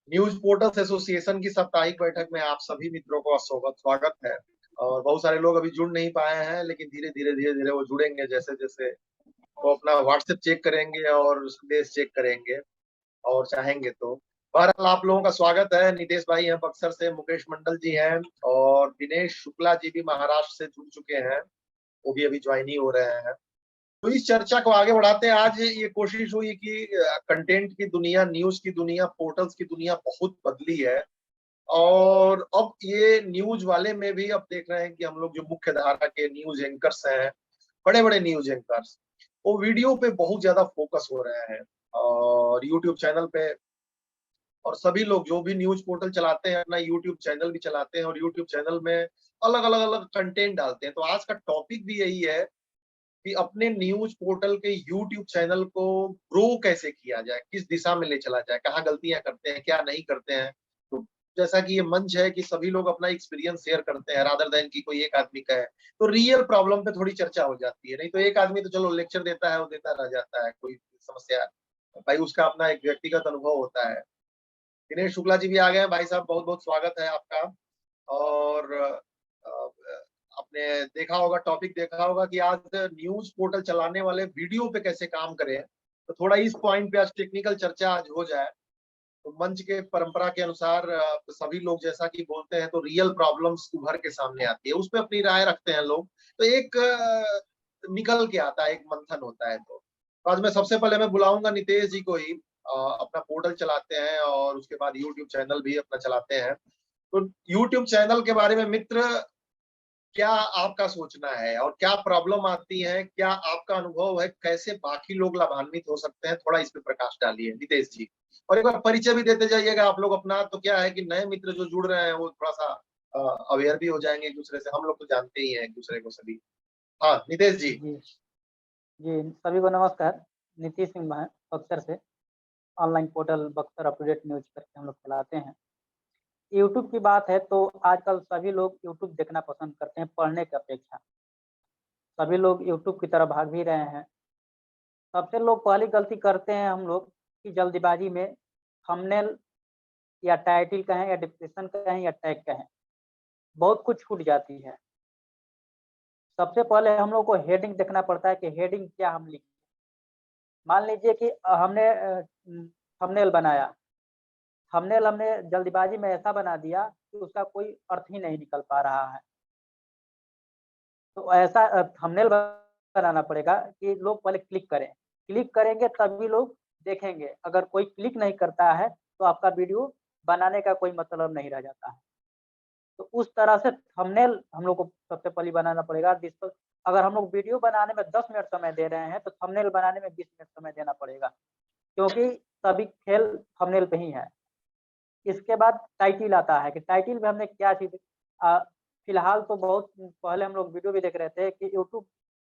News portals association की साप्ताहिक बैठक में आप सभी मित्रों का स्वागत है। और बहुत सारे लोग अभी जुड़ नहीं पाए हैं, लेकिन धीरे धीरे वो जुड़ेंगे जैसे जैसे वो अपना व्हाट्सएप चेक करेंगे और संदेश चेक करेंगे और चाहेंगे तो। बहरहाल आप लोगों का स्वागत है। नितेश भाई हैं बक्सर से, मुकेश मंडल जी हैं और दिनेश शुक्ला जी भी महाराष्ट्र से जुड़ चुके हैं। वो भी अभी ज्वाइन ही हो रहे हैं। तो इस चर्चा को आगे बढ़ाते हैं। आज ये कोशिश हुई कि कंटेंट की दुनिया, न्यूज की दुनिया, पोर्टल्स की दुनिया बहुत बदली है। और अब ये न्यूज वाले में भी अब देख रहे हैं कि हम लोग जो मुख्य धारा के न्यूज एंकर्स हैं, बड़े बड़े न्यूज एंकर्स, वो वीडियो पे बहुत ज्यादा फोकस हो रहे हैं। और यूट्यूब चैनल पे, और सभी लोग जो भी न्यूज पोर्टल चलाते हैं अपना यूट्यूब चैनल भी चलाते हैं और यूट्यूब चैनल में अलग अलग कंटेंट डालते हैं। तो आज का टॉपिक भी यही है कि अपने न्यूज पोर्टल के यूट्यूब चैनल को ग्रो कैसे किया जाए, किस दिशा में ले चला जाए, कहाँ गलतियां करते हैं, क्या नहीं करते हैं। तो जैसा कि ये मंच है कि सभी लोग अपना एक्सपीरियंस शेयर करते हैं रादर देन कि कोई एक आदमी का है, तो रियल प्रॉब्लम पे थोड़ी चर्चा हो जाती है। नहीं तो एक आदमी तो चलो लेक्चर देता है, वो देता रह जाता है, कोई समस्या भाई उसका अपना एक व्यक्तिगत अनुभव होता है। दिनेश शुक्ला जी भी आ गए हैं। भाई साहब बहुत बहुत स्वागत है आपका। और आपने देखा होगा, टॉपिक देखा होगा कि आज न्यूज पोर्टल चलाने वाले वीडियो पे कैसे काम करें। तो थोड़ा इस पॉइंट पे आज टेक्निकल चर्चा आज हो जाए। तो मंच के परंपरा के अनुसार सभी लोग जैसा कि बोलते हैं तो रियल प्रॉब्लम्स उभर के सामने आती है, उस पर अपनी राय रखते हैं लोग। तो एक निकल के आता है, एक मंथन होता है। तो आज मैं सबसे पहले मैं बुलाऊंगा नितेश जी को ही। अपना पोर्टल चलाते हैं और उसके बाद यूट्यूब चैनल भी अपना चलाते हैं। तो यूट्यूब चैनल के बारे में मित्र, क्या आपका सोचना है और क्या प्रॉब्लम आती है, क्या आपका अनुभव है, कैसे बाकी लोग लाभान्वित हो सकते हैं, थोड़ा इस पे प्रकाश डालिए नितेश जी। और एक बार परिचय भी देते जाइएगा आप लोग अपना। तो क्या है कि नए मित्र जो जुड़ रहे हैं वो थोड़ा सा अवेयर भी हो जाएंगे एक दूसरे से। हम लोग तो जानते ही हैं एक दूसरे को सभी। हाँ नितेश जी। जी जी, सभी को नमस्कार। नीतीश सिंह मैं बक्सर से। Online portal Buxar update news करके हम लोग चलाते हैं। यूट्यूब की बात है तो आजकल सभी लोग यूट्यूब देखना पसंद करते हैं पढ़ने की अपेक्षा। सभी लोग यूट्यूब की तरफ भाग भी रहे हैं। सबसे लोग पहली गलती करते हैं हम लोग कि जल्दीबाजी में थंबनेल या टाइटल कहें या डिस्क्रिप्शन कहें या टैग कहें, बहुत कुछ छूट जाती है। सबसे पहले हम लोग को हेडिंग देखना पड़ता है कि हेडिंग क्या हम लिखें। मान लीजिए कि हमने थंबनेल बनाया, थंबनेल हमने जल्दबाजी में ऐसा बना दिया कि उसका कोई अर्थ ही नहीं निकल पा रहा है। तो ऐसा थंबनेल बनाना पड़ेगा कि लोग पहले क्लिक करें। क्लिक करेंगे तभी लोग देखेंगे। अगर कोई क्लिक नहीं करता है तो आपका वीडियो बनाने का कोई मतलब नहीं रह जाता है। तो उस तरह से थंबनेल हम लोग को सबसे पहले बनाना पड़ेगा। जिस पर अगर हम लोग वीडियो बनाने में 10 मिनट समय दे रहे हैं तो थंबनेल बनाने में 20 मिनट समय देना पड़ेगा, क्योंकि सभी खेल थंबनेल पे ही है। इसके बाद टाइटल आता है कि टाइटल में हमने क्या चीज़ फिलहाल तो बहुत पहले हम लोग वीडियो भी देख रहे थे कि यूट्यूब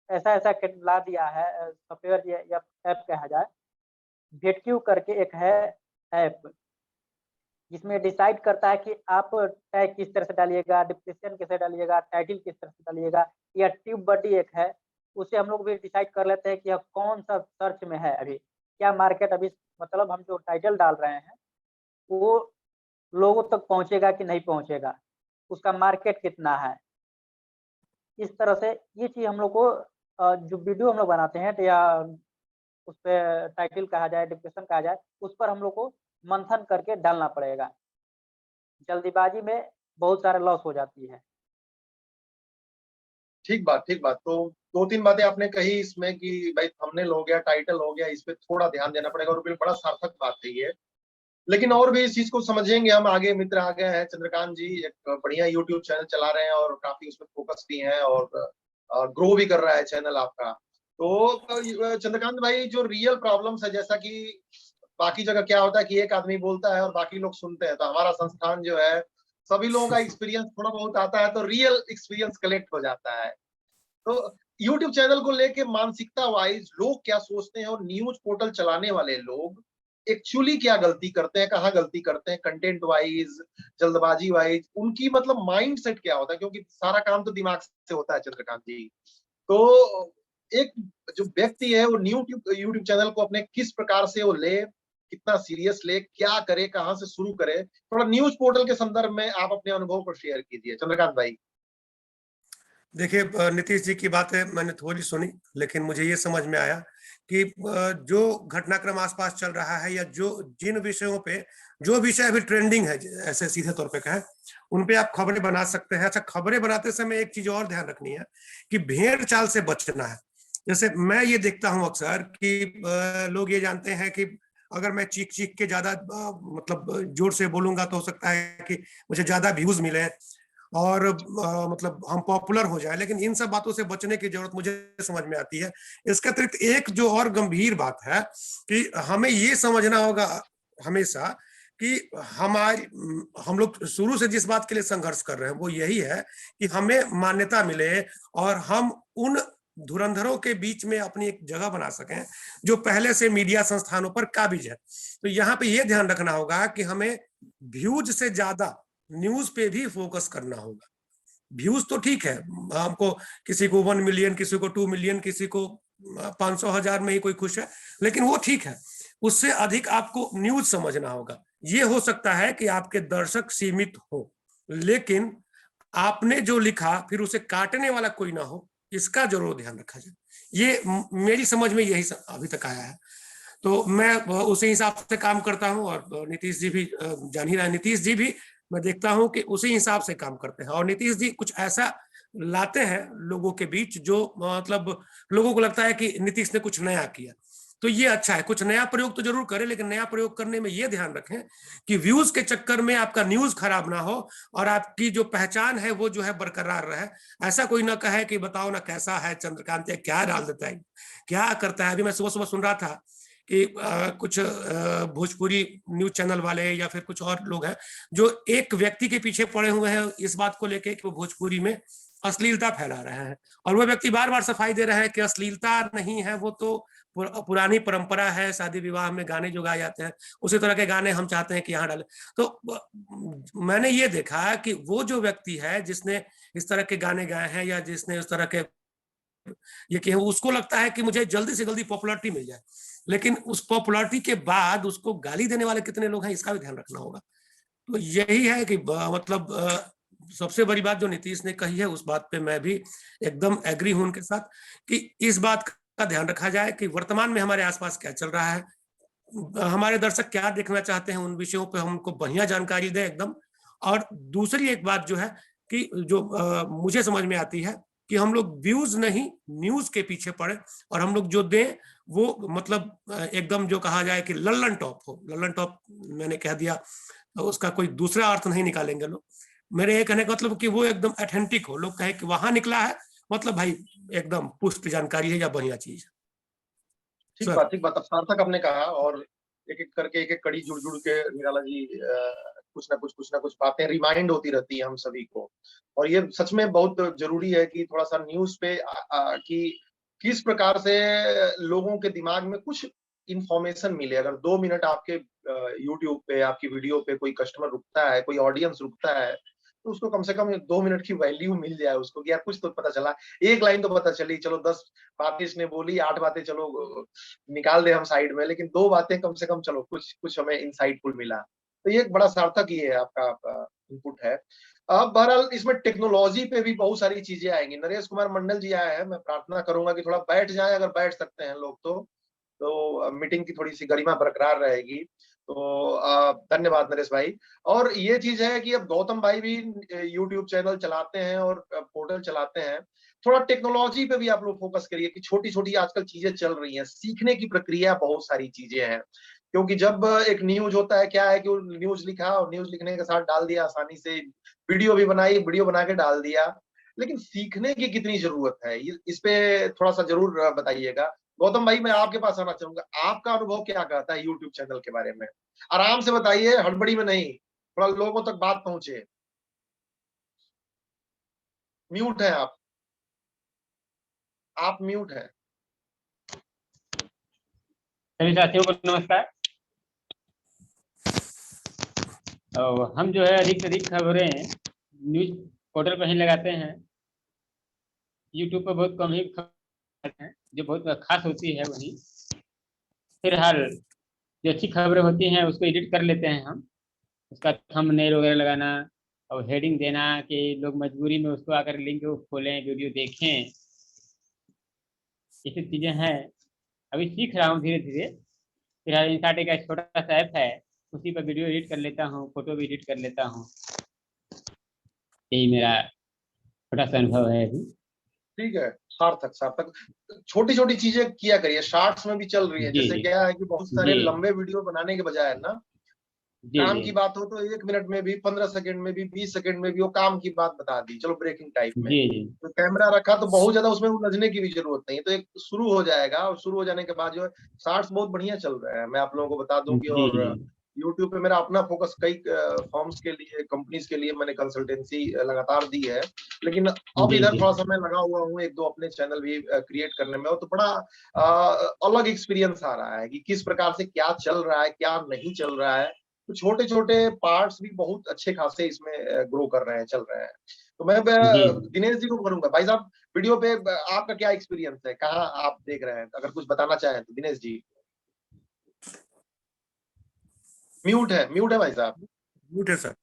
ऐसा-ऐसा ला दिया है सॉफ्टवेयर या ऐप कहा जाए, वेटक्यू करके एक है ऐप, जिसमें डिसाइड करता है कि आप टैग किस तरह से डालिएगा, डिस्क्रिप्शन कैसे डालिएगा, टाइटल किस तरह से डालिएगा, या ट्यूब बडी एक है, उसे हम लोग भी डिसाइड कर लेते हैं कि अब कौन-सा सर्च में है अभी, क्या मार्केट अभी, मतलब हम जो टाइटल डाल रहे हैं, वो लोगों तक पहुँचेगा कि नहीं पहुँचेगा, उसका मार्केट कितना है। इस तरह से ये चीज़ हम लोग को जो वीडियो हम लोग बनाते हैं तो या उसपे टाइटल कहा जाए, डिस्क्रिप्शन कहा जाए, उस पर हम लोग को मंथन करके डालना पड़ेगा। जल्दीबाजी में बहुत सारा लॉस हो जाती है। ठीक बात, ठीक बात। तो दो तीन बातें आपने कही इसमें कि भाई थंबनेल हो गया, टाइटल हो गया, इस पे थोड़ा ध्यान देना पड़ेगा और बड़ा सार्थक बात कही है। लेकिन और भी इस चीज को समझेंगे हम। आगे मित्र आ गए हैं, चंद्रकांत जी एक बढ़िया यूट्यूब चैनल चला रहे हैं और काफी उसमें फोकस भी है और ग्रो भी कर रहा है चैनल आपका। तो चंद्रकांत भाई, जो रियल प्रॉब्लम्स है, जैसा कि बाकी जगह क्या होता है कि एक आदमी बोलता है और बाकी लोग सुनते हैं, तो हमारा संस्थान जो है सभी लोगों का एक्सपीरियंस थोड़ा बहुत आता है तो रियल एक्सपीरियंस कलेक्ट हो जाता है। तो यूट्यूब चैनल को लेके मानसिकता वाइज लोग क्या सोचते हैं और न्यूज पोर्टल चलाने वाले लोग एक्चुअली क्या गलती करते हैं, कहाँ गलती करते हैं, कंटेंट वाइज, जल्दबाजी वाइज, उनकी मतलब माइंड सेट क्या होता है, क्योंकि सारा काम तो दिमाग से होता है चंद्रकांत जी। तो एक जो व्यक्ति है वो यूट्यूब यूट्यूब चैनल को अपने किस प्रकार से वो ले, कितना सीरियस ले, क्या करे, कहाँ से शुरू करे? थोड़ा न्यूज पोर्टल के संदर्भ में आप अपने अनुभव को शेयर कीजिए, चंद्रकांत भाई। देखिए, नीतीश जी की बातें मैंने थोड़ी सुनी, लेकिन मुझे ये समझ में आया कि जो घटनाक्रम आसपास चल रहा है या जो जिन विषयों पे जो विषय अभी ट्रेंडिंग है, ऐसे सीधे तौर पे कहें, उन पे आप खबरें बना सकते हैं। अच्छा, खबरें बनाते समय एक चीज और ध्यान रखनी है कि भेड़ चाल से बचना है। जैसे मैं ये देखता हूं अक्सर कि लोग ये जानते हैं कि अगर मैं चीख चीख के ज्यादा मतलब जोर से बोलूंगा तो हो सकता है कि मुझे ज्यादा व्यूज मिले और मतलब हम पॉपुलर हो जाए, लेकिन इन सब बातों से बचने की जरूरत मुझे समझ में आती है। इसके अतिरिक्त एक जो और गंभीर बात है कि हमें ये समझना होगा हमेशा कि हम लोग शुरू से जिस बात के लिए संघर्ष कर रहे हैं वो यही है कि हमें मान्यता मिले और हम उन धुरंधरों के बीच में अपनी एक जगह बना सकें जो पहले से मीडिया संस्थानों पर काबिज है। तो यहाँ पे ये ध्यान रखना होगा कि हमें व्यूज से ज्यादा न्यूज पे भी फोकस करना होगा। व्यूज तो ठीक है, हमको किसी को 1 मिलियन, किसी को 2 मिलियन, किसी को 500,000 में ही कोई खुश है, लेकिन वो ठीक है। उससे अधिक आपको न्यूज समझना होगा। ये हो सकता है कि आपके दर्शक सीमित हो, लेकिन आपने जो लिखा फिर उसे काटने वाला कोई ना हो, इसका जरूर ध्यान रखा जाए। ये मेरी समझ में यही अभी तक आया है। तो मैं उसी हिसाब से काम करता हूं और नीतीश जी भी जान ही रहा है, नीतीश जी भी मैं देखता हूं कि उसी हिसाब से काम करते हैं। और नीतीश जी कुछ ऐसा लाते हैं लोगों के बीच जो मतलब लोगों को लगता है कि नीतीश ने कुछ नया किया। तो ये अच्छा है, कुछ नया प्रयोग तो जरूर करें, लेकिन नया प्रयोग करने में ये ध्यान रखें कि व्यूज के चक्कर में आपका न्यूज खराब ना हो और आपकी जो पहचान है वो जो है बरकरार रहे। ऐसा कोई ना कहे कि बताओ ना कैसा है चंद्रकांत, क्या डाल देता है, क्या करता है। अभी मैं सुबह सुबह सुन रहा था कि कुछ भोजपुरी न्यूज चैनल वाले या फिर कुछ और लोग हैं जो एक व्यक्ति के पीछे पड़े हुए हैं इस बात को लेके कि वो भोजपुरी में अश्लीलता फैला रहे हैं, और वो व्यक्ति बार बार सफाई दे रहे हैं कि अश्लीलता नहीं है, वो तो पुरानी परंपरा है, शादी विवाह में गाने जो गाए जाते हैं उसी तरह के गाने हम चाहते हैं कि यहाँ डालें। तो मैंने ये देखा कि वो जो व्यक्ति है जिसने इस तरह के गाने गाए हैं या जिसने उस तरह के ये कि उसको लगता है कि मुझे जल्दी से जल्दी पॉपुलैरिटी मिल जाए, लेकिन उस पॉपुलैरिटी के बाद उसको गाली देने वाले कितने लोग हैं इसका भी ध्यान रखना होगा। तो यही है कि मतलब सबसे बड़ी बात जो नीतीश ने कही है उस बात पे मैं भी एकदम एग्री हूं उनके साथ कि इस बात का ध्यान रखा जाए कि वर्तमान में हमारे आसपास क्या चल रहा है, हमारे दर्शक क्या देखना चाहते हैं, उन विषयों पे हमको बढ़िया जानकारी दें एकदम। और दूसरी एक बात जो है कि जो मुझे समझ में आती है कि हम लोग व्यूज नहीं न्यूज के पीछे पड़े और हम लोग जो दें वो मतलब एकदम जो कहा जाए कि लल्लन टॉप हो। लल्लन टॉप मैंने कह दिया तो उसका कोई दूसरा अर्थ नहीं निकालेंगे लोग। मेरे ये कहने का मतलब कि वो एकदम ऑथेंटिक हो, लोग कहे कि वहां निकला है मतलब भाई एकदम पुष्ट जानकारी है या बढ़िया चीज है। ठीक बात, अब सार्थक आपने कहा और एक एक करके एक एक कड़ी जुड़ जुड़ के निराला जी कुछ ना कुछ बातें रिमाइंड होती रहती है हम सभी को। और ये सच में बहुत जरूरी है कि थोड़ा सा न्यूज पे कि किस प्रकार से लोगों के दिमाग में कुछ इंफॉर्मेशन मिले। अगर 2 मिनट आपके यूट्यूब पे आपकी वीडियो पे कोई कस्टमर रुकता है, कोई ऑडियंस रुकता है, तो उसको कम से कम 2 मिनट की वैल्यू मिल जाए उसको कि यार कुछ तो पता चला, एक लाइन तो पता चली। चलो 10 बातें इसने बोली, 8 बातें चलो निकाल दे हम साइड में, लेकिन 2 बातें कम से कम चलो कुछ हमें इनसाइटफुल मिला। तो ये एक बड़ा सार्थक ये है आपका इनपुट है। अब बहरहाल इसमें टेक्नोलॉजी पे भी बहुत सारी चीजें आएंगी। नरेश कुमार मंडल जी आए हैं, मैं प्रार्थना करूंगा कि थोड़ा बैठ जाए, अगर बैठ सकते हैं लोग तो मीटिंग की थोड़ी सी गरिमा बरकरार रहेगी। तो धन्यवाद नरेश भाई। और ये चीज है कि अब गौतम भाई भी यूट्यूब चैनल चलाते हैं और पोर्टल चलाते हैं। थोड़ा टेक्नोलॉजी पे भी आप लोग फोकस करिए कि छोटी छोटी आजकल चीजें चल रही हैं, सीखने की प्रक्रिया बहुत सारी चीजें हैं। क्योंकि जब एक न्यूज होता है, क्या है कि न्यूज लिखा और न्यूज लिखने के साथ डाल दिया आसानी से, वीडियो भी बनाई, वीडियो बना के डाल दिया, लेकिन सीखने की कितनी जरूरत है इस पे थोड़ा सा जरूर बताइएगा। गौतम भाई मैं आपके पास आना चाहूंगा, आपका अनुभव क्या कहता है यूट्यूब चैनल के बारे में? आराम से बताइए, हड़बड़ी में नहीं, थोड़ा लोगों तक बात पहुंचे। म्यूट है आप म्यूट है। सभी साथियों को नमस्कार। और हम जो है अधिक से अधिक खबरें न्यूज पोर्टल पर ही लगाते हैं। यूट्यूब पर बहुत कम ही खबर हैं जो बहुत खास होती है। वहीं फिलहाल जो अच्छी खबरें होती हैं उसको एडिट कर लेते हैं हम, उसका थंबनेल वगैरह लगाना और हेडिंग देना कि लोग मजबूरी में उसको आकर लिंक को खोलें, वीडियो देखें, ये सब चीज़ें हैं। अभी सीख रहा हूँ धीरे धीरे। फिलहाल इंस्टाटे का एक छोटा सा ऐप है, उसी पर वीडियो एडिट कर लेता हूँ, फोटो भी एडिट कर लेता हूँ। यही मेरा छोटा सा अनुभव है अभी। ठीक है, सार्थक सार्थक। छोटी छोटी चीजें किया करिए, शॉर्ट्स में भी चल रही है। जी जैसे जी क्या है कि बहुत सारे जी लंबे वीडियो बनाने के बजाय ना, जी काम जी की बात हो तो 1 मिनट में भी, 15 सेकंड में भी, 20 सेकंड में भी वो काम की बात बता दी, चलो ब्रेकिंग टाइप में। जी जी तो कैमरा रखा तो बहुत ज्यादा उसमें उलझने की भी जरूरत नहीं है, तो एक शुरू हो जाएगा, और शुरू हो जाने के बाद जो है शॉर्ट्स बहुत बढ़िया चल रहे हैं। मैं आप लोगों को बता दूं कि, जी और जी यूट्यूब पे मेरा अपना फोकस कई फॉर्म्स के लिए, कंपनीज के लिए मैंने कंसल्टेंसी लगातार दी है, लेकिन अब जी इधर जी थोड़ा सा मैं लगा हुआ हूँ एक दो अपने चैनल भी क्रिएट करने में। तो बड़ा अलग एक्सपीरियंस आ रहा है कि किस प्रकार से क्या चल रहा है, क्या नहीं चल रहा है। तो छोटे छोटे पार्ट्स भी बहुत अच्छे खासे इसमें ग्रो कर रहे हैं, चल रहे हैं। तो मैं जी दिनेश जी को करूंगा, भाई साहब वीडियो पे आपका क्या एक्सपीरियंस है, कहाँ आप देख रहे हैं, अगर कुछ बताना चाहें तो दिनेश जी। म्यूट है भाई साहब। म्यूट है सर।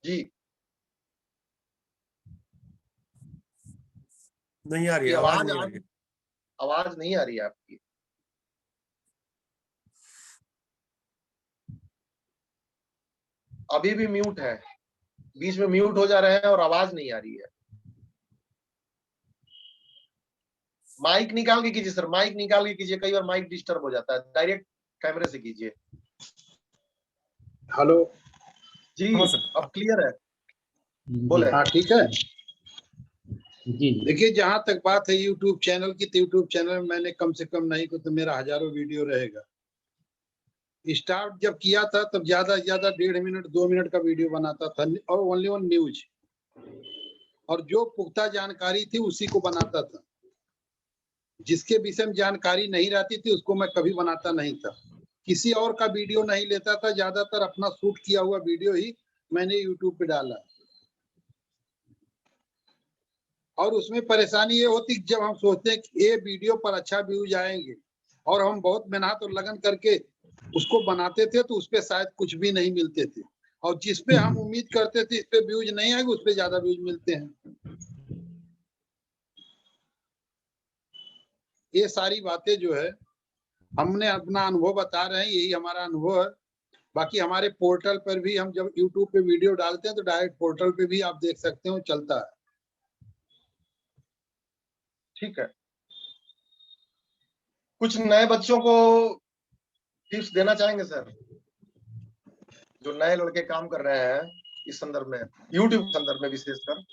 जी, नहीं आ रही की है, आवाज आवाज नहीं आ रही है। आवाज नहीं आ रही है आपकी। अभी भी म्यूट है, बीच में म्यूट हो जा रहे हैं और आवाज नहीं आ रही है। माइक निकाल के कीजिए सर, माइक निकाल के कीजिए, कई बार माइक डिस्टर्ब हो जाता है। डायरेक्ट कैमरे से कीजिए। हेलो। जी, हाँ सर। अब क्लियर है, जी बोले। हाँ ठीक है। जी जी देखिए, जहां तक बात है यूट्यूब चैनल की, तो यूट्यूब चैनल में मैंने कम से कम नहीं तो मेरा हजारों वीडियो रहेगा। स्टार्ट जब किया था तब ज्यादा से ज्यादा 1.5 मिनट 2 मिनट का वीडियो बनाता था, और ओनली वन न्यूज, और जो पुख्ता जानकारी थी उसी को बनाता था। जिसके विषय में जानकारी नहीं रहती थी उसको मैं कभी बनाता नहीं था। किसी और का वीडियो नहीं लेता था, ज्यादातर अपना शूट किया हुआ वीडियो ही मैंने यूट्यूब पे डाला। और उसमें परेशानी ये होती कि जब हम सोचते हैं कि ये वीडियो पर अच्छा व्यूज आएंगे, और हम बहुत मेहनत और लगन करके उसको बनाते थे, तो उसपे शायद कुछ भी नहीं मिलते थे। और जिसपे हम उम्मीद करते थे इस पे व्यूज नहीं आएंगे, उस पे ज्यादा व्यूज मिलते हैं। ये सारी बातें जो है हमने अपना अनुभव बता रहे हैं, यही हमारा अनुभव है। बाकी हमारे पोर्टल पर भी हम जब यूट्यूब पे वीडियो डालते हैं तो डायरेक्ट पोर्टल पे भी आप देख सकते हो, चलता है। ठीक है, कुछ नए बच्चों को टिप्स देना चाहेंगे सर, जो नए लड़के काम कर रहे हैं इस संदर्भ में, यूट्यूब संदर्भ में विशेषकर।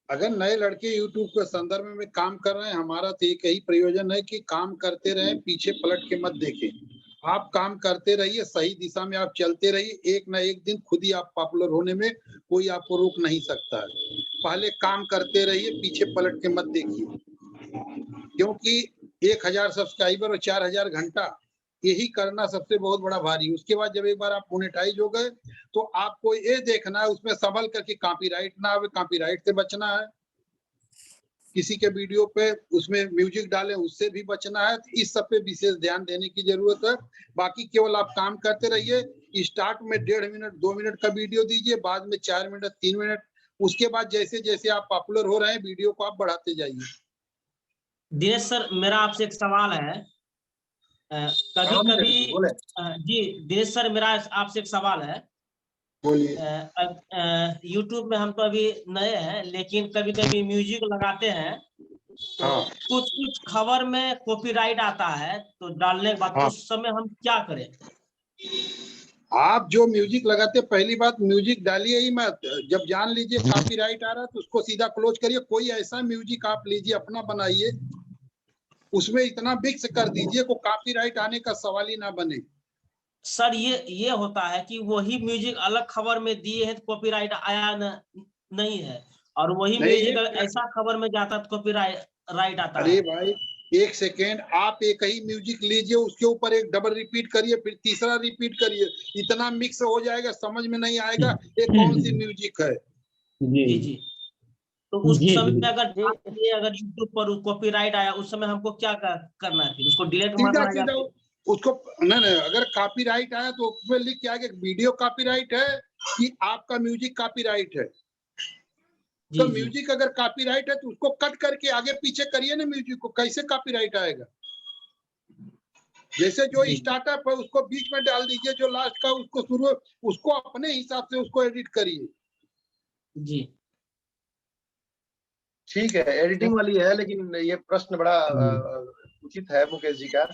अगर नए लड़के यूट्यूब के संदर्भ में काम कर रहे हैं, हमारा तो एक ही प्रयोजन है कि काम करते रहें, पीछे पलट के मत देखें। आप काम करते रहिए, सही दिशा में आप चलते रहिए, एक ना एक दिन खुद ही आप पॉपुलर होने में कोई आपको रोक नहीं सकता है। पहले काम करते रहिए, पीछे पलट के मत देखिए, क्योंकि 1000 सब्सक्राइबर और 4000 घंटा यही करना सबसे बहुत बड़ा भारी। उसके बाद जब एक बार आप मोनेटाइज हो गए तो आपको ये देखना है उसमें संभल करके कॉपीराइट ना आवे, कॉपीराइट से बचना है। किसी के वीडियो पे उसमें म्यूजिक डालें, उससे भी बचना है। तो इस सब पे विशेष ध्यान देने की जरूरत है। बाकी केवल आप काम करते रहिए। स्टार्ट में 1.5 मिनट 2 मिनट का वीडियो दीजिए, बाद में 4 मिनट 3 मिनट, उसके बाद जैसे जैसे आप पॉपुलर हो रहे हैं वीडियो को आप बढ़ाते जाइए। दिनेश सर, मेरा आपसे एक सवाल है। कभी हाँ कभी बोले। जी दिनेश सर, मेरा आपसे एक सवाल है। बोलिए। यूट्यूब में हम तो अभी नए हैं, लेकिन कभी कभी म्यूजिक लगाते हैं तो हाँ कुछ कुछ खबर में कॉपीराइट आता है, तो डालने के बाद हाँ, उस समय हम क्या करें? आप जो म्यूजिक लगाते, पहली बात म्यूजिक डालिए ही मत। जब जान लीजिए कॉपीराइट आ रहा है तो उसको सीधा क्लोज करिए। कोई ऐसा म्यूजिक आप लीजिए, अपना बनाइए, उसमें इतना मिक्स कर दीजिए को कॉपीराइट आने का सवाल ही ना बने। सर, ये होता है कि वही म्यूजिक अलग खबर में दिए हैं तो कॉपीराइट आया नहीं है, और वही म्यूजिक नहीं, ऐसा खबर में जाता है तो कॉपीराइट आता अरे है। भाई एक सेकेंड, आप एक ही म्यूजिक लीजिए, उसके ऊपर एक डबल रिपीट करिए, फिर तीसरा रिपीट करिए, इतना मिक्स हो जाएगा समझ में नहीं आएगा ये कौन सी म्यूजिक है। जी जी तो उस जी, समय जी। अगर यूट्यूब पर कॉपीराइट आया, उस समय हमको क्या करना है? फिर उसको डिलीट सीधा मारना है या सीधा फिर उसको नहीं, अगर कॉपीराइट आया तो उसमें लिख के आगे वीडियो कॉपीराइट है कि आपका म्यूजिक कॉपीराइट है। तो जी जी म्यूजिक अगर कॉपीराइट है तो उसको कट करके आगे पीछे करिए ना, म्यूजिक को कैसे कॉपीराइट आएगा? जैसे जो जी स्टार्टअप है उसको बीच में डाल दीजिए, जो लास्ट का उसको शुरू, उसको अपने हिसाब से उसको एडिट करिए। जी। ठीक है, एडिटिंग वाली है, लेकिन ये प्रश्न बड़ा उचित है मुकेश जी का।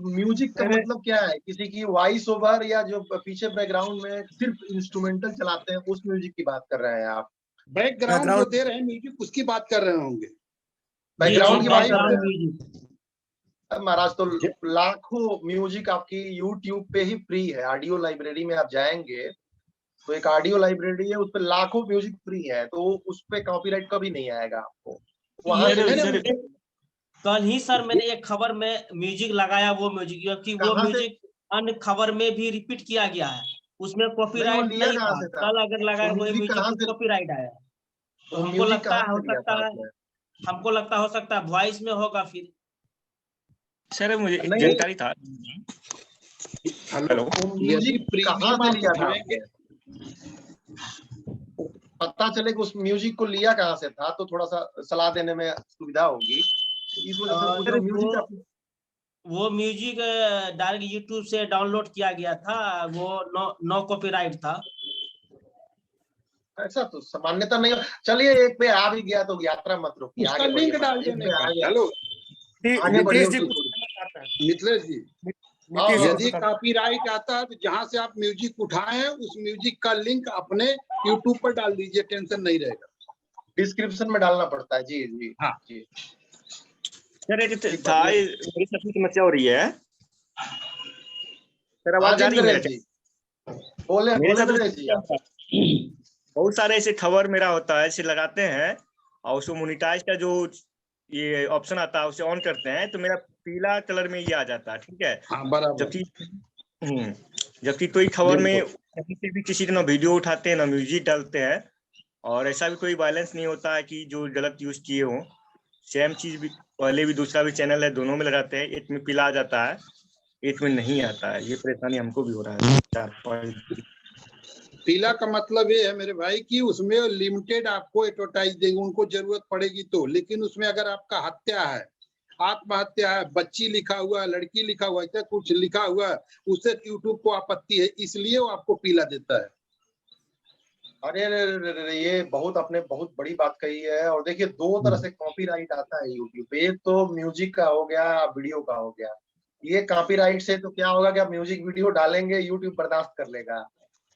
म्यूजिक का अरे मतलब क्या है? किसी की वॉइस ओवर या जो पीछे बैकग्राउंड में सिर्फ इंस्ट्रूमेंटल चलाते हैं, उस म्यूजिक की बात कर रहे हैं आप? बैकग्राउंड जो दे रहे हैं म्यूजिक उसकी बात कर रहे होंगे। जी बैकग्राउंड की बात कर रहे बैकग्राउंड हैं म्यूजिक। अब महाराज। तो लाखों म्यूजिक आपकी यूट्यूब पे ही फ्री है। ऑडियो लाइब्रेरी में आप जाएंगे तो एक ऑडियो लाइब्रेरी है, उस पे लाखों म्यूजिक फ्री है, तो उस पे कॉपीराइट कभी नहीं आएगा आपको, वहां से ये भी नहीं, कल ही सर मैंने एक खबर में म्यूजिक लगाया, वो म्यूजिक, क्योंकि वो कहाँ से? म्यूजिक अन्य खबर में भी रिपीट किया गया है, उसमें नहीं, वो कॉपीराइट लिया नहीं कहाँ था। से था? कल अगर लगाया वो वही म्यूजिक म्यूजिक कहाँ तो से? कॉपीराइट आया। तो वो हमको म्यूजिक लगता कहाँ है, से लिया था आपने? हो सकता है वॉइस में होगा फिर। सर मुझे नहीं, जानकारी था। हेलो, वो यदि म्यूजिक कहाँ प्रीमियम से आप लिया था उठाएंगे, आपने? पता चले कि उस म्यूजिक को लिया कहाँ से था तो थोड़ा सा सलाह देने में सुविधा होगी। इस वजह से पूछ रहा हूँ, म्यूजिक आप वो म्यूजिक डायरेक्ट यूट्यूब से डाउनलोड किया गया था, वो नो कॉपीराइट था। ऐसा तो सामान्यता नहीं हो। चलिए, एक पे आ भी गया तो यात्रा मत रोकिए, उसका आगे बढ़िए। लिंक डाल एक देने पे का। आ गया, हेलो आगे बढ़िए नीतीश जी उसकी कुछ थोड़ी। कहना चाहते हैं। मिथिलेश जी, हाँ, नीतीश जी हाँ। कुछ यदि बताते कॉपीराइट आता है तो जहां से आप म्यूजिक उठाए हैं उस म्यूजिक का लिंक अपने यूट्यूब पर डाल दीजिए, टेंशन नहीं रहेगा। डिस्क्रिप्शन में डालना पड़ता है। जी जी हाँ। जी। सर एक जी, था, पढ़िए। मेरी सबसे समस्या हो रही है। सर हाँ आवाज जी जा रही है नरेश मेरा? जी, बोले मेरे बोले सबसे नरेश जी आप। बहुत सारे ऐसे खबर मेरा होता है, ऐसे लगाते हैं और उसको मोनिटाइज का जो ये ऑप्शन आता है उसे ऑन करते हैं तो मेरा पीला कलर में ये आ जाता है, ठीक है। हाँ बराबर, जबकि जबकि कोई खबर में बिल्कुल। कहीं से भी किसी ना वीडियो उठाते हैं ना म्यूजिक डालते हैं, और ऐसा भी कोई वायलेंस नहीं होता है कि जो गलत यूज किए हों। सेम चीज भी पहले भी दूसरा भी चैनल है, दोनों में लगाते हैं, एक में पीला आ जाता है, एक में नहीं आता है। ये परेशानी हमको भी हो रहा है 4-5 पीला का मतलब ये है मेरे भाई कि उसमें लिमिटेड आपको एडवर्टाइज देंगे, उनको जरूरत पड़ेगी तो। लेकिन उसमें अगर आपका हत्या है, आत्महत्या है, बच्ची लिखा हुआ है, लड़की लिखा हुआ है, ऐसा कुछ लिखा हुआ है, उससे यूट्यूब को आपत्ति है, इसलिए वो आपको पीला देता है। अरे अरे अरे अरे, ये बहुत आपने बहुत बड़ी बात कही है। और देखिए, दो तरह से कॉपीराइट आता है यूट्यूब पे। एक तो म्यूजिक का हो गया, वीडियो का हो गया। ये कॉपीराइट से तो क्या होगा कि आप म्यूजिक वीडियो डालेंगे, यूट्यूब बर्दाश्त कर लेगा।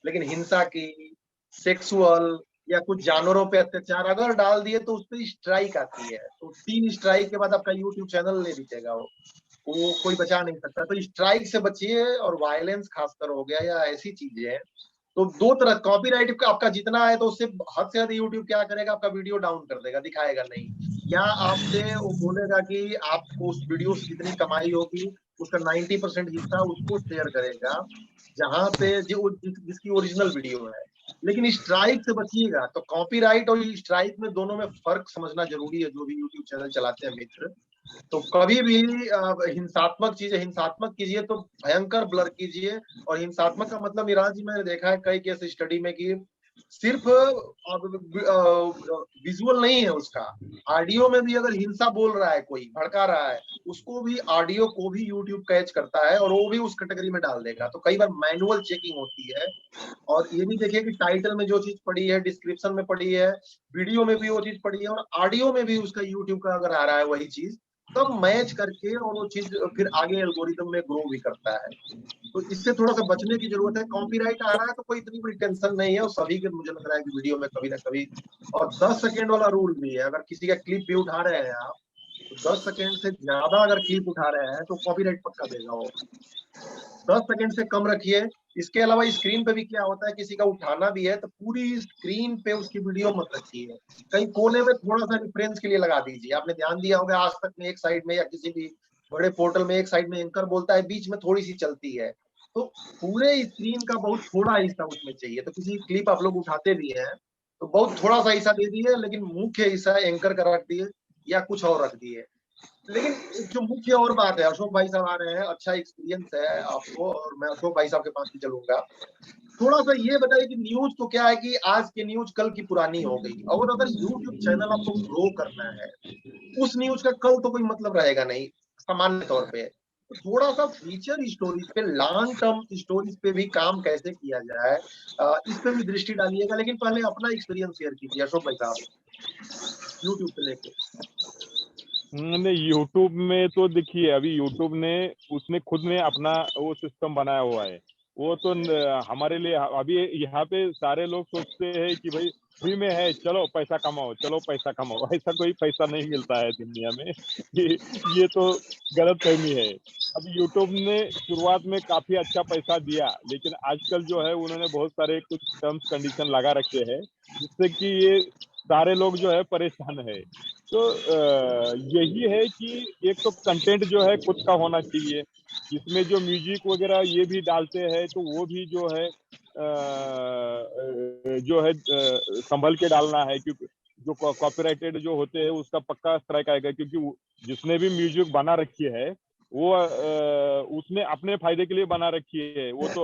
लेकिन हिंसा की, सेक्सुअल या कुछ जानवरों पे अत्याचार अगर डाल दिए तो उस पर स्ट्राइक आती है। तो 3 स्ट्राइक के बाद आपका यूट्यूब चैनल नहीं दिखेगा, वो कोई बचा नहीं सकता। तो स्ट्राइक से बचिए। और वायलेंस खासकर हो गया या ऐसी चीजें, तो दो तरह कॉपीराइट का आपका जितना है तो उससे हद से ज्यादा यूट्यूब क्या करेगा, आपका वीडियो डाउन कर देगा, दिखाएगा नहीं। या आपसे वो बोलेगा कि आपको उस वीडियो से जितनी कमाई होगी उसका 90% हिस्सा उसको शेयर करेगा, जहां पे जिसकी ओरिजिनल वीडियो है। लेकिन स्ट्राइक से बचिएगा। तो कॉपीराइट और स्ट्राइक में दोनों में फर्क समझना जरूरी है, जो भी यूट्यूब चैनल चलाते हैं मित्र। तो कभी भी हिंसात्मक चीजें हिंसात्मक कीजिए तो भयंकर ब्लर कीजिए। और हिंसात्मक का मतलब निराज जी, मैंने देखा है कई केस स्टडी में कि सिर्फ विजुअल नहीं है उसका, ऑडियो में भी अगर हिंसा बोल रहा है, कोई भड़का रहा है, उसको भी ऑडियो को भी यूट्यूब कैच करता है और वो भी उस कैटेगरी में डाल देगा। तो कई बार मैनुअल चेकिंग होती है। और ये भी देखिए कि टाइटल में जो चीज पड़ी है, डिस्क्रिप्शन में पड़ी है, वीडियो में भी वो चीज पड़ी है, और ऑडियो में भी उसका यूट्यूब का अगर आ रहा है वही चीज, तब मैच करके और वो चीज फिर आगे एल्गोरिदम में ग्रो भी करता है। तो इससे थोड़ा सा बचने की जरूरत है। कॉपीराइट आ रहा है तो कोई इतनी बड़ी टेंशन नहीं है, और सभी के मुझे लग रहा है कि वीडियो में कभी ना कभी। और 10 सेकेंड वाला रूल भी है, अगर किसी का क्लिप भी उठा रहे हैं आप, तो 10 सेकेंड से ज्यादा अगर क्लिप उठा रहे हैं तो कॉपीराइट पक्का देगा वो। 10 सेकेंड से कम रखिए। इसके अलावा स्क्रीन पे भी क्या होता है, किसी का उठाना भी है तो पूरी स्क्रीन पे उसकी वीडियो मत रखिए, कहीं कोने में थोड़ा सा रेफरेंस के लिए लगा दीजिए। आपने ध्यान दिया होगा आज तक में एक साइड में या किसी भी बड़े पोर्टल में एक साइड में एंकर बोलता है, बीच में थोड़ी सी चलती है। तो पूरे स्क्रीन का बहुत थोड़ा हिस्सा उसमें चाहिए। तो किसी क्लिप आप लोग उठाते भी हैं तो बहुत थोड़ा सा हिस्सा दे दिए, लेकिन मुख्य हिस्सा एंकर का रख दिए या कुछ और रख दिए। लेकिन जो मुख्य और बात है, अशोक भाई साहब आ रहे हैं, अच्छा एक्सपीरियंस है आपको, और मैं अशोक भाई साहब के पास भी चलूंगा। थोड़ा सा ये बताइए कि न्यूज तो क्या है कि आज की न्यूज कल की पुरानी हो गई, और अगर यूट्यूब चैनल आपको ग्रो करना है, उस न्यूज का कल तो कोई मतलब रहेगा नहीं सामान्य तौर पे। तो थोड़ा सा फ्यूचर स्टोरीज पे, लॉन्ग टर्म स्टोरीज पे भी काम कैसे किया जाए, इस पे भी दृष्टि डालिएगा। लेकिन पहले अपना एक्सपीरियंस शेयर कीजिए अशोक भाई साहब, यूट्यूब पे लेके। नहीं, यूट्यूब में तो देखिए, अभी यूट्यूब ने उसने खुद ने अपना वो सिस्टम बनाया हुआ है। वो तो हमारे लिए अभी यहाँ पे सारे लोग सोचते हैं कि भाई फ्री में है, चलो पैसा कमाओ, चलो पैसा कमाओ। ऐसा कोई पैसा नहीं मिलता है दुनिया में। ये तो गलत फहमी है। अभी यूट्यूब ने शुरुआत में काफी अच्छा पैसा दिया, लेकिन आजकल जो है उन्होंने बहुत सारे कुछ टर्म्स कंडीशन लगा रखे हैं, जिससे कि ये सारे लोग जो है परेशान है। तो यही है कि एक तो कंटेंट जो है खुद का होना चाहिए, इसमें जो म्यूजिक वगैरह ये भी डालते हैं तो वो भी जो है संभल के डालना है, क्योंकि जो कॉपीराइटेड जो होते हैं उसका पक्का स्ट्राइक आएगा, क्योंकि जिसने भी म्यूजिक बना रखी है वो उसने अपने फायदे के लिए बना रखी है। वो तो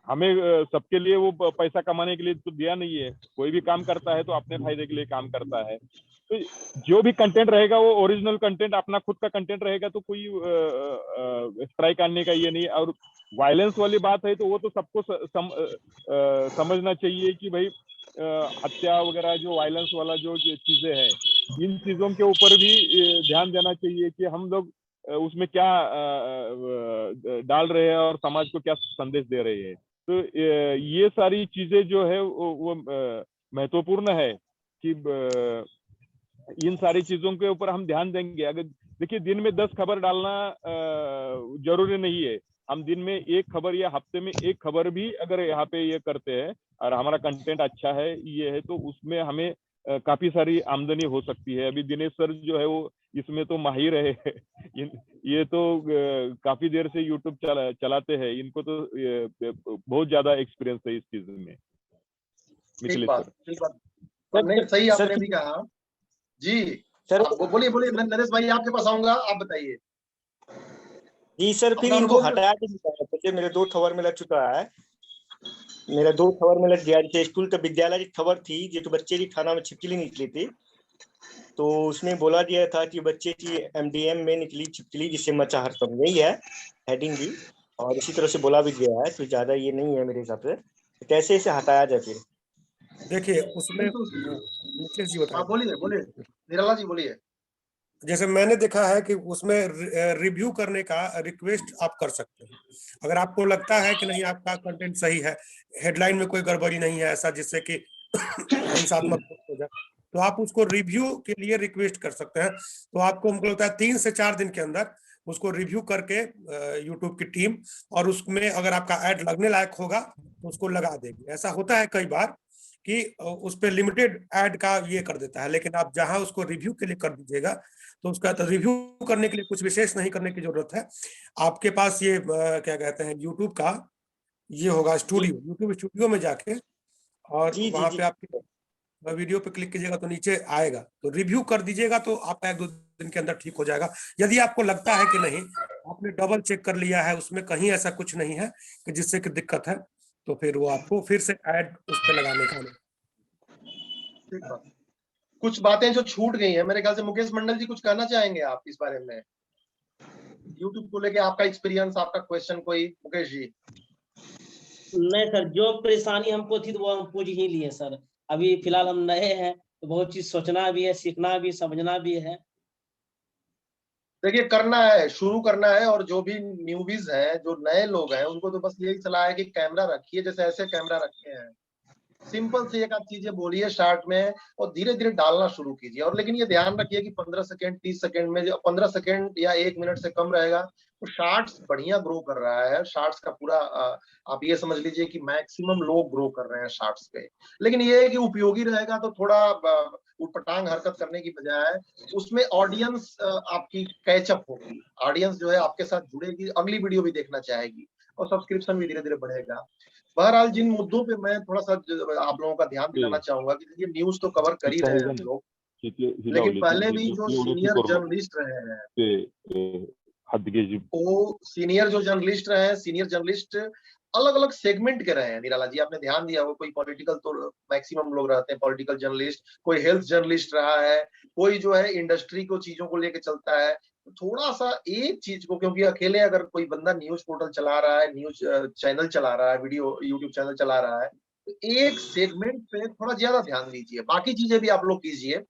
हमें सबके लिए वो पैसा कमाने के लिए तो दिया नहीं है। कोई भी काम करता है तो अपने फायदे के लिए काम करता है। तो जो भी कंटेंट रहेगा वो ओरिजिनल कंटेंट, अपना खुद का कंटेंट रहेगा, तो कोई स्ट्राइक आने का ये नहीं। और वायलेंस वाली बात है तो वो तो सबको समझना चाहिए कि भाई हत्या वगैरह जो वायलेंस वाला जो चीजें हैं, इन चीजों के ऊपर भी ध्यान देना चाहिए कि हम लोग उसमें क्या डाल रहे हैं और समाज को क्या संदेश दे रहे हैं। तो ये सारी चीजें जो है वो महत्वपूर्ण है कि इन सारी चीजों के ऊपर हम ध्यान देंगे। अगर देखिए, दिन में 10 खबर डालना जरूरी नहीं है। हम दिन में 1 खबर या हफ्ते में 1 खबर भी अगर यहाँ पे ये करते हैं और हमारा कंटेंट अच्छा है, ये है, तो उसमें हमें काफी सारी आमदनी हो सकती है। अभी दिनेश सर जो है वो इसमें तो माहिर है। ये तो काफी देर से यूट्यूब चलाते हैं, इनको तो बहुत ज्यादा एक्सपीरियंस है इस चीज में। ठीक बात। नहीं, सही आपने भी कहा जी। सर बोलिए नरेश भाई, आपके पास आऊंगा, आप बताइए जी। सर फिर इनको हटाया जैसे मेरे 2 खबर में लग चुका है। मेरा 2 खबर में लग गया। जैसे स्कूल का विद्यालय की खबर थी, जो बच्चे की थाना में छिपकली निकली थी, तो उसमें बोला गया था कि बच्चे की MDM में निकली छिपकली, जिससे मचा हड़कंप। यही है हेडिंग भी, और इसी तरह से बोला भी गया है। तो ज्यादा ये नहीं है मेरे हिसाब से। कैसे इसे हटाया जाए फिर? देखिए उसमें मुकेश जी बताएं। बोलिए निराला जी, बोलिए। जैसे मैंने देखा है कि उसमें रिव्यू करने का रिक्वेस्ट आप कर सकते हैं। अगर आपको लगता है कि नहीं आपका कंटेंट सही है, हेडलाइन में कोई गड़बड़ी नहीं है ऐसा जिससे कि हिंसात्मक हो जाए, तो आप उसको रिव्यू के लिए रिक्वेस्ट कर सकते हैं। तो आपको हमको लगता है 3 से 4 दिन के अंदर उसको रिव्यू करके यूट्यूब की टीम, और उसमें अगर आपका ऐड लगने लायक होगा तो उसको लगा देगी। ऐसा होता है कई बार कि उस पर लिमिटेड ऐड का ये कर देता है, लेकिन आप जहां उसको रिव्यू के लिए कर दीजिएगा तो उसका तो रिव्यू करने के लिए कुछ विशेष नहीं करने की जरूरत है। आपके पास ये क्या कहते हैं यूट्यूब का ये होगा स्टूडियो, यूट्यूब स्टूडियो में जाके और वहां पे आपके वीडियो पे क्लिक कीजिएगा तो नीचे आएगा, तो रिव्यू कर दीजिएगा तो आपका 1-2 दिन के अंदर ठीक हो जाएगा। यदि आपको लगता है कि नहीं, आपने डबल चेक कर लिया है, उसमें कहीं ऐसा कुछ नहीं है कि जिससे कि दिक्कत है, तो फिर वो आपको फिर से ऐड उस पर लगाने का। कुछ बातें जो छूट गई हैं, मेरे ख्याल से मुकेश मंडल जी कुछ कहना चाहेंगे आप इस बारे में, यूट्यूब को लेके आपका एक्सपीरियंस, आपका क्वेश्चन कोई, मुकेश जी? नहीं सर, जो परेशानी हमको थी तो वो हम पूछ ही लिए सर। अभी फिलहाल हम नए हैं तो बहुत चीज सोचना भी है, सीखना भी, समझना भी है। देखिए, करना है, शुरू करना है, और जो भी न्यूबीज हैं, जो नए लोग हैं, उनको तो बस यही सलाह है कि कैमरा रखिए जैसे ऐसे कैमरा रखे हैं, सिंपल से एक आध चीजें बोलिए स्टार्ट में और धीरे धीरे डालना शुरू कीजिए। और लेकिन ये ध्यान रखिए कि 15 सेकंड 30 सेकंड में, 15 सेकंड या 1 मिनट से कम रहेगा। तो शॉर्ट्स बढ़िया ग्रो कर रहा है, शॉर्ट्स का पूरा आप ये समझ लीजिए कि मैक्सिमम लोग ग्रो कर रहे हैं शॉर्ट्स पे। लेकिन ये है कि उपयोगी रहेगा तो थोड़ा उटपटांग हरकत करने की बजाय उसमें ऑडियंस आपकी कैचअप होगी, ऑडियंस जो है आपके साथ जुड़ेगी, अगली वीडियो भी देखना चाहेगी और सब्सक्रिप्शन भी धीरे धीरे बढ़ेगा। बहरहाल जिन मुद्दों पे मैं थोड़ा सा आप लोगों का ध्यान दिलाना चाहूंगा कि देखिए न्यूज तो कवर कर ही रहे हैं हम लोग, लेकिन पहले भी जो सीनियर जर्नलिस्ट रहे हैं वो सीनियर जो जर्नलिस्ट रहे हैं, सीनियर जर्नलिस्ट अलग अलग सेगमेंट के रहे हैं। निराला जी आपने ध्यान दिया हो, कोई पॉलिटिकल तो मैक्सिमम लोग रहते हैं पॉलिटिकल जर्नलिस्ट, कोई हेल्थ जर्नलिस्ट रहा है, कोई जो है इंडस्ट्री को चीजों को लेके चलता है। थोड़ा सा एक चीज को, क्योंकि अकेले अगर कोई बंदा न्यूज पोर्टल चला रहा है, न्यूज चैनल चला रहा है, वीडियो यूट्यूब चैनल चला रहा है, तो एक सेगमेंट पे थोड़ा ज्यादा ध्यान दीजिए। बाकी चीजें भी आप लोग कीजिए,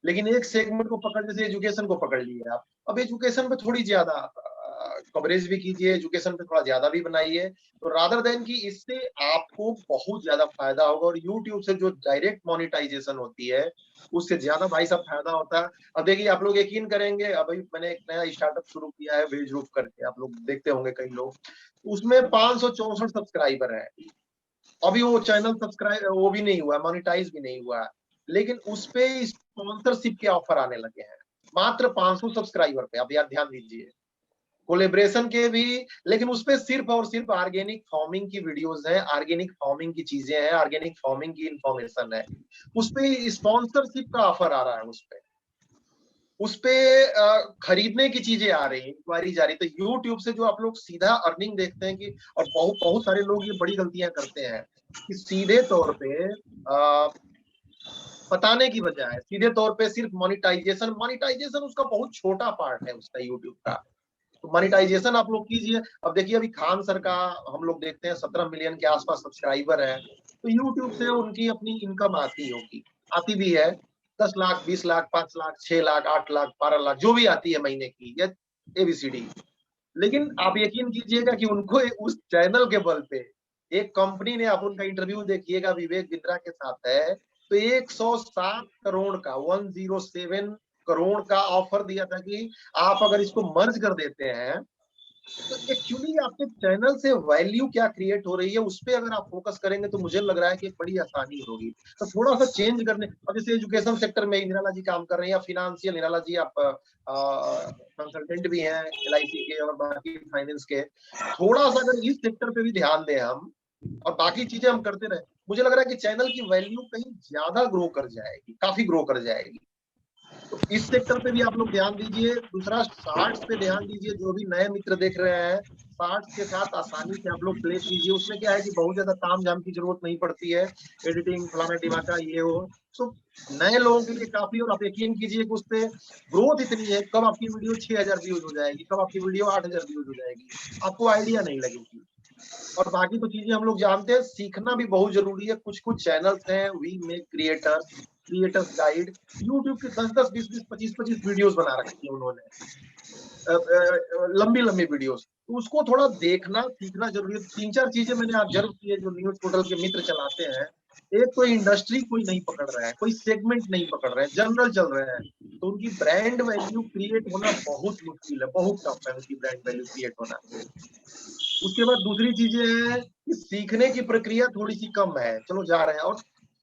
लेकिन एक सेगमेंट को पकड़, जैसे एजुकेशन को पकड़ लिए आप, अब एजुकेशन पे थोड़ी ज्यादा कवरेज भी कीजिए, एजुकेशन पे थोड़ा ज्यादा भी बनाइए, तो रादर देन कि इससे आपको बहुत ज्यादा फायदा होगा। और यूट्यूब से जो डायरेक्ट मोनिटाइजेशन होती है उससे ज्यादा भाई साहब फायदा होता है। अब देखिए आप लोग यकीन करेंगे, अभी मैंने एक नया स्टार्टअप शुरू किया है वेज रूप करके, आप लोग देखते होंगे कई लोग, उसमें 564 सब्सक्राइबर है। अभी वो चैनल सब्सक्राइब वो भी नहीं हुआ, मोनिटाइज भी नहीं हुआ, लेकिन उस पे स्पॉन्सरशिप के ऑफर आने लगे हैं मात्र 500 सब्सक्राइबर पे। अब यार ध्यान दीजिए, कोलेब्रेशन के भी, लेकिन उसपे सिर्फ और सिर्फ ऑर्गेनिक फार्मिंग की वीडियोस हैं, ऑर्गेनिक फार्मिंग की चीजें हैं, ऑर्गेनिक फार्मिंग की इंफॉर्मेशन है। उसपे स्पॉन्सरशिप का ऑफर आ रहा है, उसपे खरीदने की चीजें आ रही हैं, इंक्वायरी जा रही है। तो यूट्यूब से जो आप लोग सीधा अर्निंग देखते हैं कि, और बहुत बहुत सारे लोग ये बड़ी गलतियां करते हैं कि सीधे तौर पे बताने की बजाय सीधे तौर पे सिर्फ मोनिटाइजेशन उसका बहुत छोटा पार्ट है उसका यूट्यूब का। तो मोनिटाइजेशन आप लोग कीजिए। अब देखिए अभी खान सर का हम लोग देखते हैं 17 मिलियन के आसपास सब्सक्राइबर है, तो यूट्यूब से उनकी अपनी इनकम आती होगी, आती भी है 10 लाख 20 लाख 5 लाख 6 लाख 8 लाख 12 लाख जो भी आती है महीने की, या एबीसीडी। लेकिन आप यकीन कीजिएगा कि उनको उस चैनल के बल पे एक कंपनी ने, आप उनका इंटरव्यू देखिएगा विवेक बिंद्रा के साथ है, तो 107 करोड़ का 107 करोड़ का ऑफर दिया था कि आप अगर इसको मर्ज कर देते हैं तो एक्चुअली आपके चैनल से वैल्यू क्या क्रिएट हो रही है उस पर अगर आप फोकस करेंगे तो मुझे लग रहा है कि बड़ी आसानी होगी। तो थोड़ा सा चेंज करने, अब जैसे एजुकेशन सेक्टर में निराला जी काम कर रहे हैं, या फिनेंशियल, निराला जी आप कंसल्टेंट भी हैं LIC के और बाकी फाइनेंस के, थोड़ा सा अगर इस सेक्टर पे भी ध्यान दें हम और बाकी चीजें हम करते रहे, मुझे लग रहा है कि चैनल की वैल्यू कहीं ज्यादा ग्रो कर जाएगी, काफी ग्रो कर जाएगी। तो इस सेक्टर पे भी आप लोग ध्यान दीजिए। दूसरा शॉर्ट्स पे ध्यान दीजिए, जो भी नए मित्र देख रहे हैं, शॉर्ट्स के साथ आसानी से आप लोग प्ले कीजिए। उसमें क्या है कि बहुत ज्यादा ताम झाम की जरूरत नहीं पड़ती है, एडिटिंग फलाना टिमाका ये वो, तो नए लोगों के लिए काफी। और आप यकीन कीजिए कि उस पे ग्रोथ इतनी है, कब आपकी वीडियो 6000 व्यूज हो जाएगी, कब आपकी वीडियो 8000 व्यूज हो जाएगी, आपको आइडिया नहीं लगेगी। और बाकी तो चीजें हम लोग जानते हैं, सीखना भी बहुत जरूरी है। कुछ कुछ चैनल्स हैं, we make creators guide, YouTube के 10-10 20-20 25-25 वीडियोस बना रखी है उन्होंने, लंबी लंबी वीडियोस, तो उसको थोड़ा देखना सीखना जरूरी है। 3-4 चीजें मैंने ऑब्जर्व की है जो न्यूज पोर्टल के मित्र चलाते हैं। एक तो इंडस्ट्री कोई नहीं पकड़ रहा है, कोई सेगमेंट नहीं पकड़ रहे हैं, जनरल चल रहे हैं, तो उनकी ब्रांड वैल्यू क्रिएट होना बहुत मुश्किल है, बहुत टफ है उनकी ब्रांड वैल्यू क्रिएट होना। उसके बाद दूसरी चीज है कि सीखने की प्रक्रिया थोड़ी सी कम है, चलो जा रहे हैं। और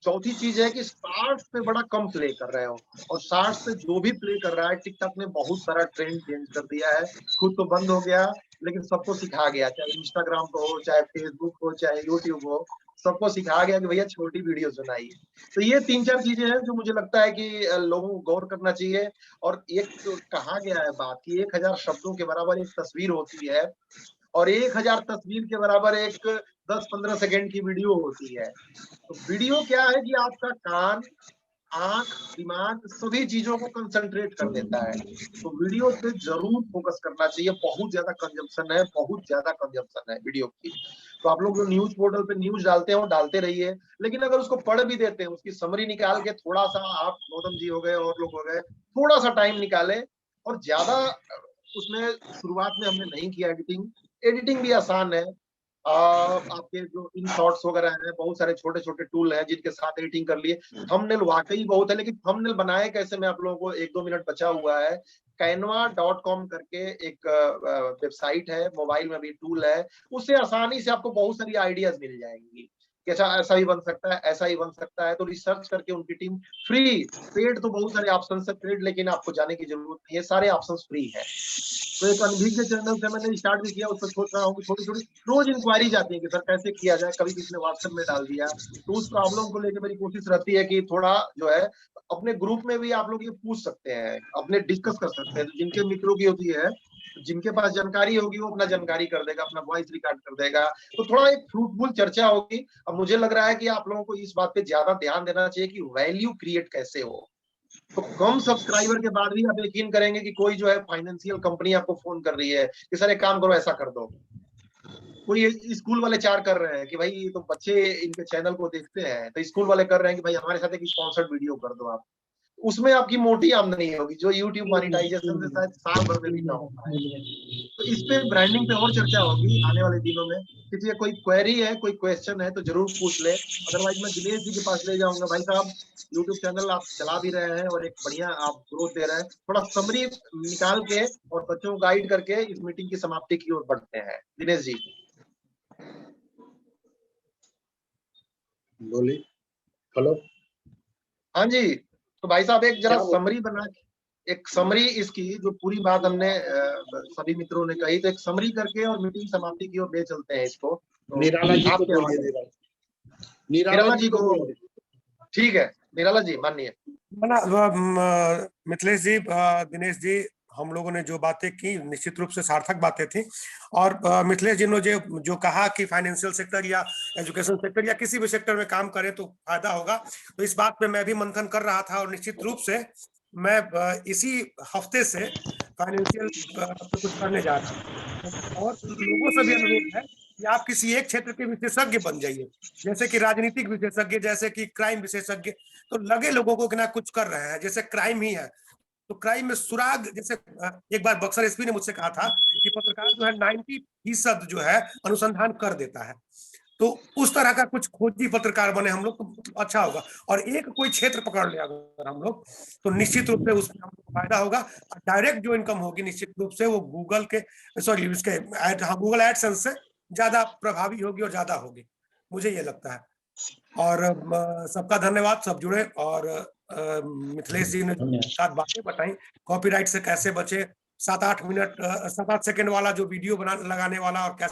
चौथी चीज है कि शॉर्ट्स पे बड़ा कम प्ले कर रहे हो, और शॉर्ट्स पे जो भी प्ले कर रहा है, टिकटॉक ने बहुत सारा ट्रेंड चेंज कर दिया है, खुद तो बंद हो गया लेकिन सबको सिखा गया, चाहे इंस्टाग्राम पे हो, चाहे फेसबुक हो, चाहे यूट्यूब हो, सबको सिखा गया कि भैया छोटी वीडियोस बनाइए। तो ये 3-4 चीजें हैं जो मुझे लगता है कि लोगों को गौर करना चाहिए। और एक तो कहा गया है बात कि 1000 शब्दों के बराबर एक तस्वीर होती है, और 1000 तस्वीर के बराबर एक 10-15 सेकंड की वीडियो होती है। तो वीडियो क्या है कि आपका कान, आंख, दिमाग सभी चीजों को कंसंट्रेट कर देता है। तो वीडियो पे जरूर फोकस करना चाहिए, बहुत ज्यादा कंजम्पशन है, बहुत ज्यादा कंजम्पशन है वीडियो की। तो आप लोग जो न्यूज पोर्टल पे न्यूज डालते हैं वो डालते रहिए, लेकिन अगर उसको पढ़ भी देते हैं, उसकी समरी निकाल के थोड़ा सा, आप गौतम जी हो गए और लोग हो गए, थोड़ा सा टाइम निकाले। और ज्यादा उसमें शुरुआत में हमने नहीं किया एडिटिंग भी आसान है। आपके जो इन शॉर्ट्स वगैरह हैं, बहुत सारे छोटे छोटे टूल हैं जिनके साथ एडिटिंग कर लिए। थंबनेल वाकई बहुत है, लेकिन थंबनेल बनाए कैसे, मैं आप लोगों को 1-2 मिनट बचा हुआ है। canva.com करके एक वेबसाइट है, मोबाइल में भी टूल है, उससे आसानी से आपको बहुत सारी आइडियाज मिल जाएंगी। कि अच्छा ऐसा ही बन सकता है, ऐसा ही बन सकता है, तो रिसर्च करके उनकी टीम फ्री, पेड तो बहुत सारे ऑप्शन है पेड, लेकिन आपको जाने की जरूरत नहीं है, सारे ऑप्शन फ्री है। तो एक अनभिज्ञ चैनल से मैंने स्टार्ट भी किया, उस पर सोच रहा हूँ कि थोड़ी थोड़ी रोज इंक्वायरी जाती है कि सर कैसे किया जाए, कभी किसी ने व्हाट्सएप में डाल दिया, तो उस प्रॉब्लम को लेकर मेरी कोशिश रहती है कि थोड़ा जो है अपने ग्रुप में भी आप लोग ये पूछ सकते हैं, अपने डिस्कस कर सकते हैं, तो जिनके मित्रों की होती है, जिनके पास जानकारी होगी वो अपना जानकारी कर देगा, अपना वॉइस रिकॉर्ड कर देगा, तो थोड़ा एक फ्रूटफुल चर्चा होगी। अब मुझे लग रहा है कि आप लोगों को इस बात पे ज्यादा ध्यान देना चाहिए कि वैल्यू क्रिएट कैसे हो। तो कम सब्सक्राइबर के बाद भी आप यकीन करेंगे कि कोई जो है फाइनेंशियल कंपनी आपको फोन कर रही है कि सर एक काम करो, ऐसा कर दो। कोई स्कूल वाले चार कर रहे हैं कि भाई तो बच्चे इनके चैनल को देखते हैं, तो स्कूल वाले कर रहे हैं कि भाई हमारे साथ एक स्पॉन्सर्ड वीडियो कर दो आप, उसमें आपकी मोटी आमदनी होगी, जो यूट्यूब मॉनिटाइजेशन से शायद साल भर में भी ना हो पाए। तो इस पे ब्रांडिंग पे और चर्चा होगी आने वाले दिनों में। किसी का कोई क्वेरी है, कोई क्वेश्चन है तो जरूर पूछ ले, अदरवाइज मैं दिनेश जी के पास ले जाऊंगा। भाई साहब यूट्यूब चैनल आप चला भी रहे हैं और एक बढ़िया आप ग्रोथ दे रहे हैं, थोड़ा समरी निकाल के और बच्चों को गाइड करके इस मीटिंग की समाप्ति की ओर बढ़ते हैं। दिनेश जी बोलिए। हेलो। हाँ जी, तो भाई साहब एक जरा समरी बना, एक समरी इसकी जो पूरी बात हमने सभी मित्रों ने कही, तो एक समरी करके और मीटिंग समाप्ति की ओर ले चलते हैं इसको। तो निराला जी को आपके बोलिए। निराला जी को, ठीक है निराला जी मानिए। मिथिलेश जी, दिनेश जी, हम लोगों ने जो बातें की निश्चित रूप से सार्थक बातें थी। और मिथिलेश जी ने जो कहा कि फाइनेंशियल सेक्टर या एजुकेशन सेक्टर या किसी भी सेक्टर में काम करें तो फायदा होगा, तो इस बात पे मैं भी मंथन कर रहा था। और निश्चित रूप से मैं इसी हफ्ते से फाइनेंशियल कुछ करने जा रहा हूँ। और लोगों से भी अनुरोध है कि आप किसी एक क्षेत्र के विशेषज्ञ बन जाइए, जैसे कि राजनीतिक विशेषज्ञ, जैसे कि क्राइम विशेषज्ञ। तो लगे लोगों को कि ना कुछ कर रहे हैं, जैसे क्राइम ही है तो क्राइम में सुराग, जैसे एक बार बक्सर एसपी ने मुझसे कहा था कि पत्रकार जो है 90% जो है अनुसंधान कर देता है, तो उस तरह का कुछ खोजी पत्रकार बने हम लोग तो अच्छा होगा। और एक कोई क्षेत्र पकड़ लिया अगर हम लोग, तो निश्चित रूप से उसमें हमको फायदा होगा। डायरेक्ट जो इनकम होगी निश्चित रूप से वो गूगल के इसके गूगल एडसेंस से ज्यादा प्रभावी होगी और ज्यादा होगी, मुझे ये लगता है। और सबका धन्यवाद, सब जुड़े। और मिथिलेश जी ने साथ बातें बताई कॉपीराइट से कैसे बचे, 7-8 मिनट 7-8 सेकंड वाला जो वीडियो लगाने वाला और कैसे